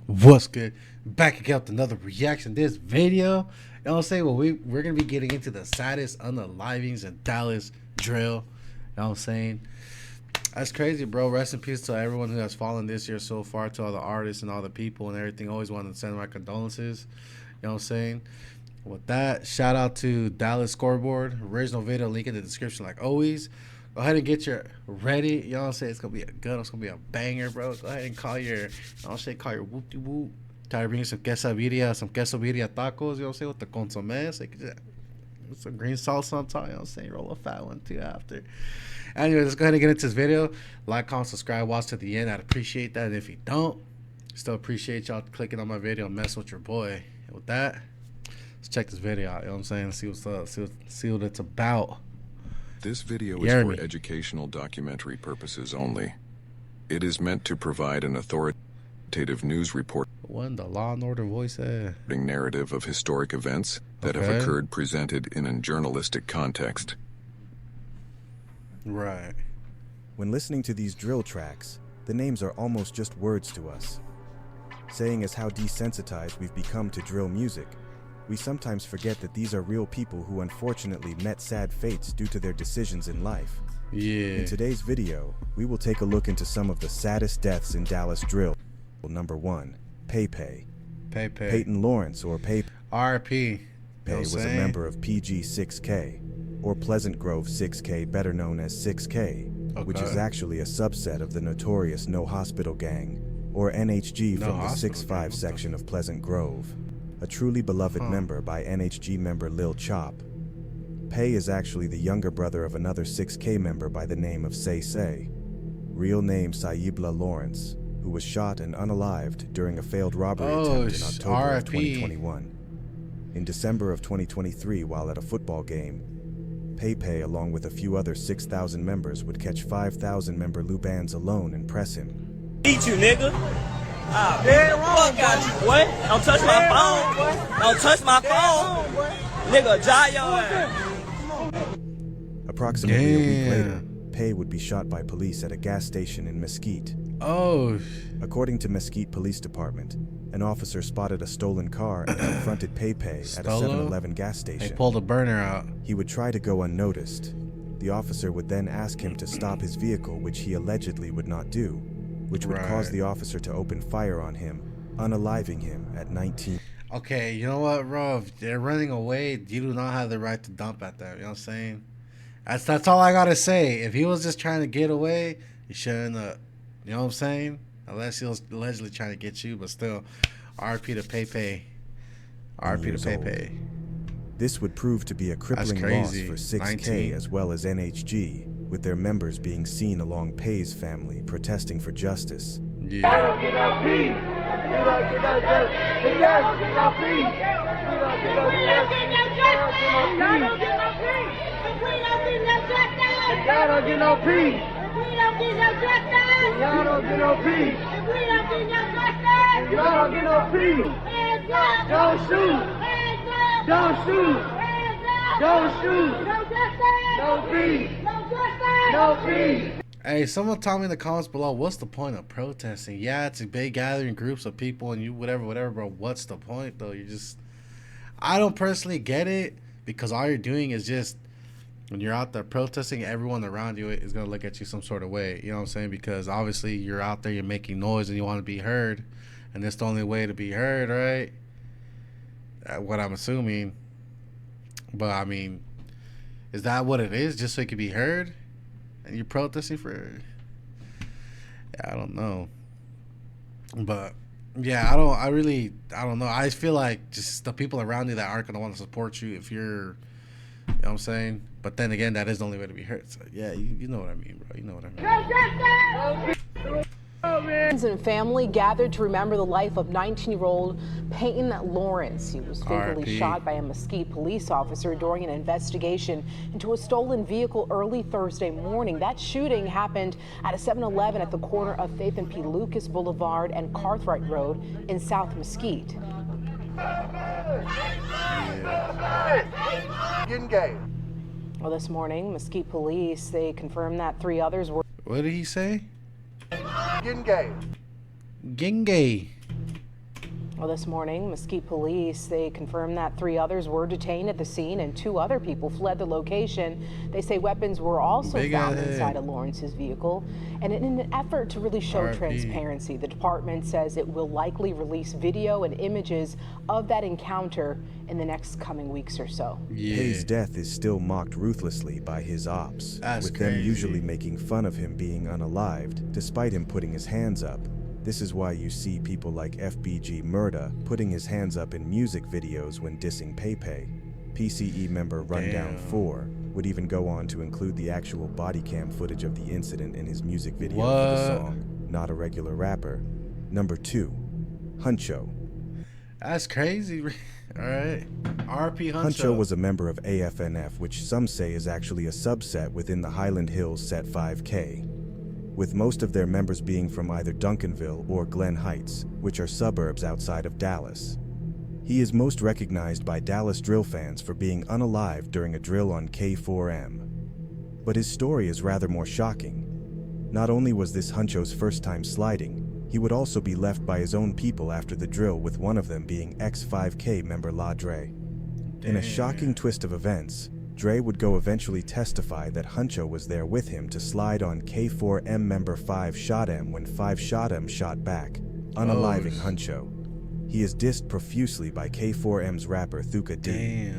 What's good? Back again with another reaction to this video. You know what I'm saying? Well, we're gonna be getting into the saddest unalivings in Dallas drill. You know what I'm saying? That's crazy, bro. Rest in peace to everyone who has fallen this year so far, to all the artists and all the people and everything. Always wanted to send my condolences. You know what I'm saying? With that, shout out to Dallas Scoreboard. Original video, link in the description like always. Go ahead and get your ready. You know what I'm saying? It's going to be a good, it's going to be a banger, bro. Go ahead and call your, you know what I'm saying, call your whoop-de-whoop. Try to bring some quesadilla tacos, you know what I'm saying, with the consomé. So with some green salsa on top, you know what I'm saying? Roll a fat one too after. Anyway, let's go ahead and get into this video. Like, comment, subscribe, watch to the end. I'd appreciate that. And if you don't, still appreciate y'all clicking on my video and messing with your boy. And with that, let's check this video out. You know what I'm saying? See what's up. See what it's about. This video is for educational documentary purposes only. It is meant to provide an authoritative news report. When the Law and Order voice narrative of historic events that have occurred, presented in a journalistic context. Right. When listening to these drill tracks, the names are almost just words to us. Saying as how desensitized we've become to drill music, we sometimes forget that these are real people who unfortunately met sad fates due to their decisions in life. Yeah. In today's video, we will take a look into some of the saddest deaths in Dallas drill. Number 1, Pepe. Peyton Lawrence, or Pepe. R.I.P. Pepe was a member of PG 6K, or Pleasant Grove 6K, better known as 6K, which is actually a subset of the notorious No Hospital Gang, or NHG, from the 6'5 section of Pleasant Grove. A truly beloved member by NHG member Lil Chop. Pei is actually the younger brother of another 6K member by the name of Say, real name Saibla Lawrence, who was shot and unalived during a failed robbery attempt in October of 2021. In December of 2023, while at a football game, Pepe, along with a few other 6,000 members, would catch 5,000 member Lubans alone and press him. Eat you, nigga. Ah, fuck out you, boy. Don't touch my phone. Don't touch my phone. Nigga, dry your ass. Approximately a week later, Pei would be shot by police at a gas station in Mesquite. According to Mesquite Police Department, an officer spotted a stolen car and confronted Pepe at a 7-Eleven gas station. They pulled a burner out. He would try to go unnoticed. The officer would then ask him to stop his vehicle, which he allegedly would not do, which would cause the officer to open fire on him, unaliving him at 19. Okay, you know what, bro? If they're running away, you do not have the right to dump at them. You know what I'm saying? That's all I gotta say. If he was just trying to get away, he shouldn't have. You know what I'm saying? Unless he was allegedly trying to get you, but still, RP to Pepe. RP to Pepe. This would prove to be a crippling loss for 6K 19. as well as NHG, with their members being seen along Pei's family protesting for justice. Yeah. I don't get no peace. We don't get no justice. We don't get no peace. We don't get no justice. We don't get no peace. We don't get no justice. Y'all don't get no peace. We don't get no justice. Y'all don't get no peace. We don't get no justice. Y'all don't get no peace. Hands up. Don't shoot. Hands up. Don't shoot. Hands up. Don't shoot. No justice. No peace. No justice. No peace. Hey, someone tell me in the comments below, what's the point of protesting? Yeah, it's a big gathering, groups of people, and you whatever, bro. What's the point, though? I don't personally get it, because all you're doing is just, when you're out there protesting, everyone around you is going to look at you some sort of way. You know what I'm saying? Because obviously you're out there, you're making noise, and you want to be heard, and that's the only way to be heard, right? What I'm assuming. But, I mean, is that what it is, just so it can be heard? And you're protesting for, I don't know, but yeah, I don't know. I feel like just the people around you that aren't gonna want to support you if you're, you know what I'm saying. But then again, that is the only way to be heard. So yeah, you know what I mean, bro. You know what I mean. Friends and family gathered to remember the life of 19-year-old Peyton Lawrence. He was fatally shot by a Mesquite police officer during an investigation into a stolen vehicle early Thursday morning. That shooting happened at a 7-Eleven at the corner of Faith and P. Lucas Boulevard and Cartwright Road in South Mesquite. Getting gay. Well, this morning, Mesquite police, they confirmed that 3 others were. What did he say? Getting gay. Getting gay. Well, this morning, Mesquite police, they confirmed that 3 others were detained at the scene and 2 other people fled the location. They say weapons were also found inside of Lawrence's vehicle. And in an effort to really show transparency, the department says it will likely release video and images of that encounter in the next coming weeks or so. Hayes' death is still mocked ruthlessly by his ops, with them usually making fun of him being unalived, despite him putting his hands up. This is why you see people like FBG Murda putting his hands up in music videos when dissing Pepe. PCE member Rundown 4 would even go on to include the actual body cam footage of the incident in his music video for the song Not a Regular Rapper. Number 2, Huncho. That's crazy. Alright. RP Huncho. Huncho was a member of AFNF, which some say is actually a subset within the Highland Hills Set 5K, with most of their members being from either Duncanville or Glen Heights, which are suburbs outside of Dallas. He is most recognized by Dallas drill fans for being unalived during a drill on K4M. But his story is rather more shocking. Not only was this Huncho's first time sliding, he would also be left by his own people after the drill, with one of them being ex-5K member La Dre. In a shocking twist of events, Dre would go eventually testify that Huncho was there with him to slide on K4M member 5 Shot M when 5 Shot M shot back, unaliving Huncho. He is dissed profusely by K4M's rapper Thuka D,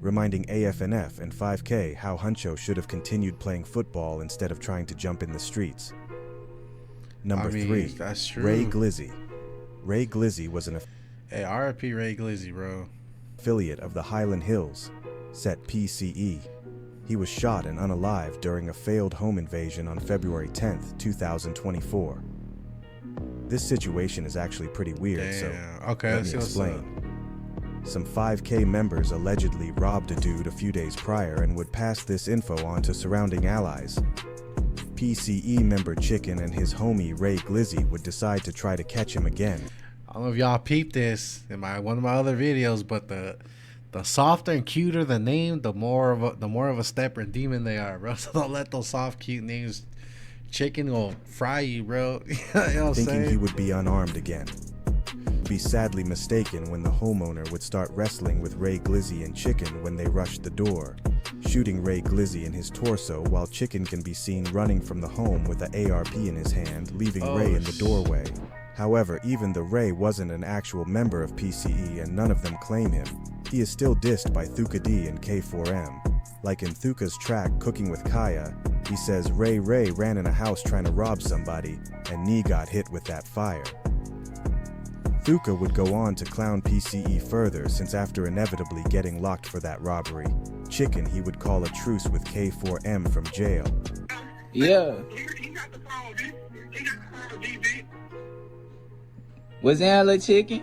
reminding AFNF and 5K how Huncho should have continued playing football instead of trying to jump in the streets. Number 3, Ray Glizzy. Ray Glizzy was an RIP Ray Glizzy, bro. Affiliate of the Highland Hills Set PCE. He was shot and unalived during a failed home invasion on February 10th, 2024. This situation is actually pretty weird, so let me explain. Some 5K members allegedly robbed a dude a few days prior and would pass this info on to surrounding allies. PCE member Chicken and his homie Ray Glizzy would decide to try to catch him again. I don't know if y'all peeped this in one of my other videos, but the softer and cuter the name, the more of a stepper demon they are, bro. So don't let those soft, cute names. Chicken will fry you, bro. You know what I'm Thinking saying? He would be unarmed again. Be sadly mistaken when the homeowner would start wrestling with Ray Glizzy and Chicken when they rushed the door, shooting Ray Glizzy in his torso while Chicken can be seen running from the home with the ARP in his hand, leaving Ray in the doorway. However, even the Ray wasn't an actual member of PCE and none of them claim him. He is still dissed by Thuka D and K4M. Like in Thuka's track Cooking with Kaya, he says Ray ran in a house trying to rob somebody and Nee got hit with that fire. Thuka would go on to clown PCE further, since after inevitably getting locked for that robbery, Chicken he would call a truce with K4M from jail. Yeah. What's that, little chicken?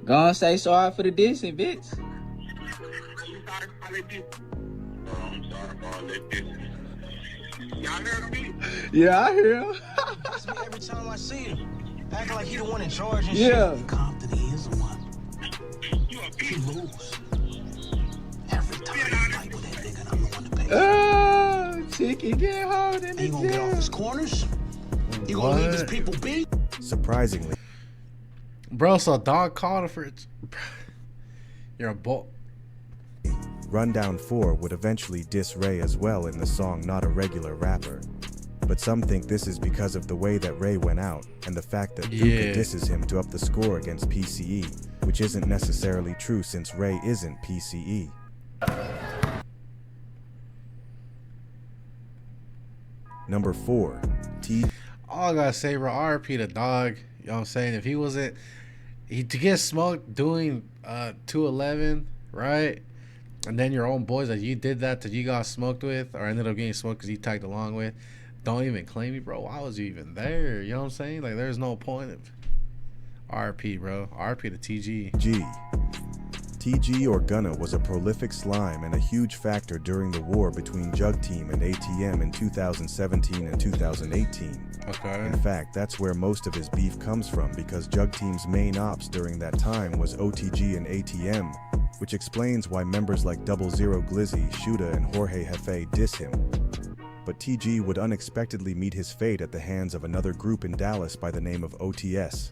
Go on, say sorry for the dissing, bitch. Y'all heard me? Yeah, I hear him. Every time I see him, acting like he the one in charge and yeah. Shit. Compton, he is the one. He lose. Every time he fight with that nigga, I'm the one to pay. Oh, chicken get hard in the He gonna get off his corners? He gonna leave his people be? Surprisingly. Bro, so dog called for it. You're a bull. Rundown 4 would eventually diss Ray as well in the song Not a Regular Rapper. But some think this is because of the way that Ray went out and the fact that Thuka disses him to up the score against PCE, which isn't necessarily true since Ray isn't PCE. Number 4, T. All I gotta say, bro, RP the dog. You know what I'm saying? If he wasn't, to get smoked doing 211, right? And then your own boys that you did that you got smoked with, or ended up getting smoked because you tagged along with, don't even claim me, bro. Why was you even there? You know what I'm saying? Like, there's no point of RP, bro. RP to TG. TG or Gunna was a prolific slime and a huge factor during the war between Jug Team and ATM in 2017 and 2018. Okay. In fact, that's where most of his beef comes from, because Jug Team's main ops during that time was OTG and ATM, which explains why members like 00 Glizzy, Shuda, and Jorge Jefe diss him. But TG would unexpectedly meet his fate at the hands of another group in Dallas by the name of OTS.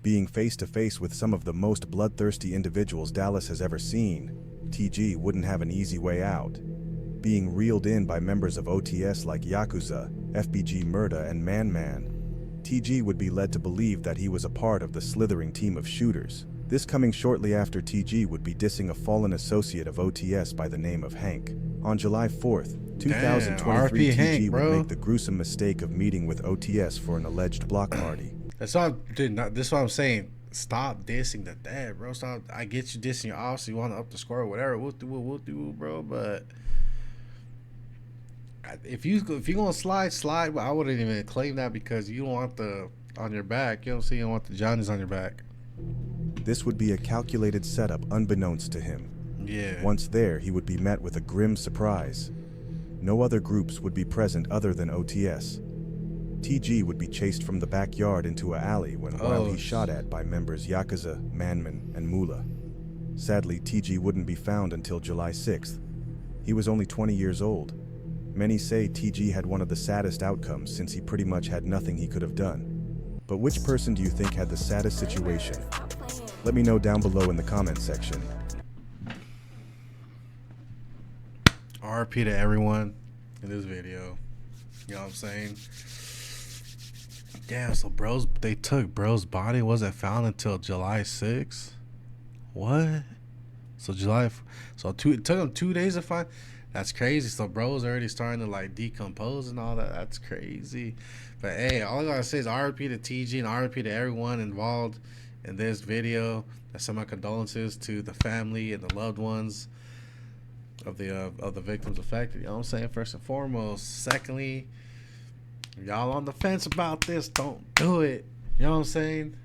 Being face to face with some of the most bloodthirsty individuals Dallas has ever seen, TG wouldn't have an easy way out. Being reeled in by members of OTS like Yakuza, FBG Murda, and Man Man, TG would be led to believe that he was a part of the slithering team of shooters. This coming shortly after TG would be dissing a fallen associate of OTS by the name of Hank. On July 4th, 2023, TG would make the gruesome mistake of meeting with OTS for an alleged block party. That's what I'm saying. Stop dissing the dad, bro. Stop. I get you dissing your officer. You want to up the score or whatever. We'll do, bro. But if you gonna slide. But I wouldn't even claim that because you don't want the on your back. You know what I'm saying? You don't want the Johnnies on your back. This would be a calculated setup unbeknownst to him. Yeah. Once there, he would be met with a grim surprise. No other groups would be present other than OTS. TG would be chased from the backyard into an alley while he's shot at by members Yakuza, Manman, and Mula. Sadly, TG wouldn't be found until July 6th. He was only 20 years old. Many say TG had one of the saddest outcomes since he pretty much had nothing he could have done. But which person do you think had the saddest situation? Let me know down below in the comment section. RP to everyone in this video. You know what I'm saying? Damn, so they took bro's body, wasn't found until July 6th? What? So it took them 2 days to find. That's crazy. So bro's already starting to like decompose and all that. That's crazy. But hey, all I gotta say is RP to TG and RP to everyone involved in this video. I send my condolences to the family and the loved ones of the victims affected. You know what I'm saying? First and foremost. Secondly, y'all on the fence about this, don't do it. You know what I'm saying?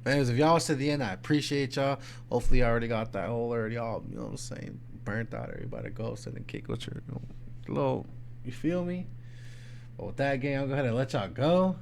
Anyways, if y'all to the end, I appreciate y'all. Hopefully, I already got that whole already all, you know what I'm saying, burnt out. Everybody go sit and kick with your little, you feel me? But with that, gang, I'll go ahead and let y'all go.